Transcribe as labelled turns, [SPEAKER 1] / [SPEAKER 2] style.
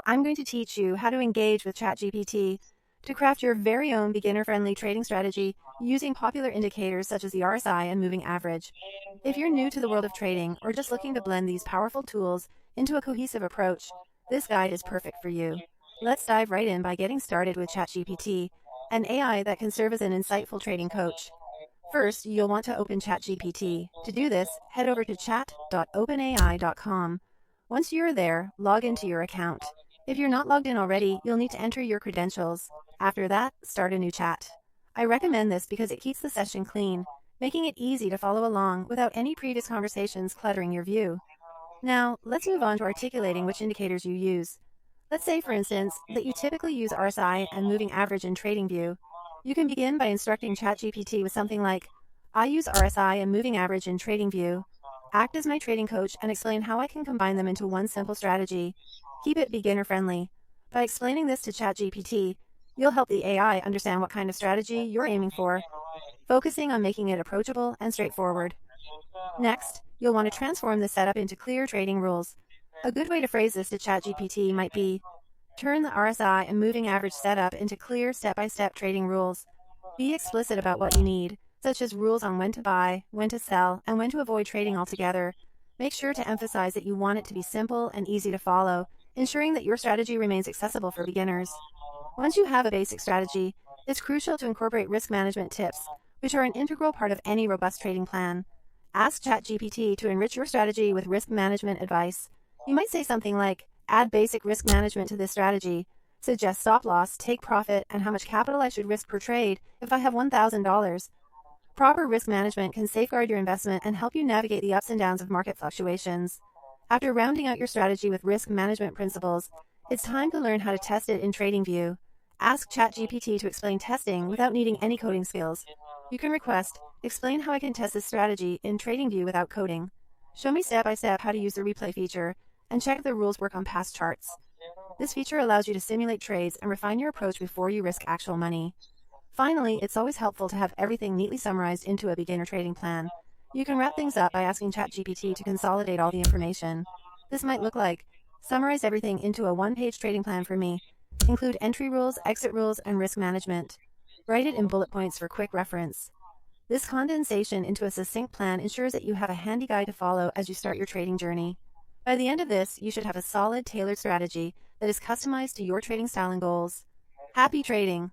[SPEAKER 1] I'm going to teach you how to engage with ChatGPT to craft your very own beginner-friendly trading strategy using popular indicators such as the RSI and moving average. If you're new to the world of trading or just looking to blend these powerful tools into a cohesive approach, this guide is perfect for you. Let's dive right in by getting started with ChatGPT, an AI that can serve as an insightful trading coach. First, you'll want to open ChatGPT. To do this, head over to chat.openai.com. Once you're there, log into your account. If you're not logged in already, you'll need to enter your credentials. After that, start a new chat. I recommend this because it keeps the session clean, making it easy to follow along without any previous conversations cluttering your view. Now, let's move on to articulating which indicators you use. Let's say, for instance, that you typically use RSI and moving average in TradingView. You can begin by instructing ChatGPT with something like, I use RSI and moving average in TradingView. Act as my trading coach and explain how I can combine them into one simple strategy. Keep it beginner friendly. By explaining this to ChatGPT, you'll help the AI understand what kind of strategy you're aiming for, focusing on making it approachable and straightforward. Next, you'll want to transform the setup into clear trading rules. A good way to phrase this to ChatGPT might be, turn the RSI and moving average setup into clear step-by-step trading rules. Be explicit about what you need, such as rules on when to buy, when to sell, and when to avoid trading altogether. Make sure to emphasize that you want it to be simple and easy to follow, ensuring that your strategy remains accessible for beginners. Once you have a basic strategy, it's crucial to incorporate risk management tips, which are an integral part of any robust trading plan. Ask ChatGPT to enrich your strategy with risk management advice. You might say something like, add basic risk management to this strategy. Suggest stop loss, take profit, and how much capital I should risk per trade if I have $1,000. Proper risk management can safeguard your investment and help you navigate the ups and downs of market fluctuations. After rounding out your strategy with risk management principles, it's time to learn how to test it in TradingView. Ask ChatGPT to explain testing without needing any coding skills. You can request, explain how I can test this strategy in TradingView without coding. Show me step by step how to use the replay feature, and check if the rules work on past charts. This feature allows you to simulate trades and refine your approach before you risk actual money. Finally, it's always helpful to have everything neatly summarized into a beginner trading plan. You can wrap things up by asking ChatGPT to consolidate all the information. This might look like, summarize everything into a one-page trading plan for me. Include entry rules, exit rules, and risk management. Write it in bullet points for quick reference. This condensation into a succinct plan ensures that you have a handy guide to follow as you start your trading journey. By the end of this, you should have a solid, tailored strategy that is customized to your trading style and goals. Happy trading!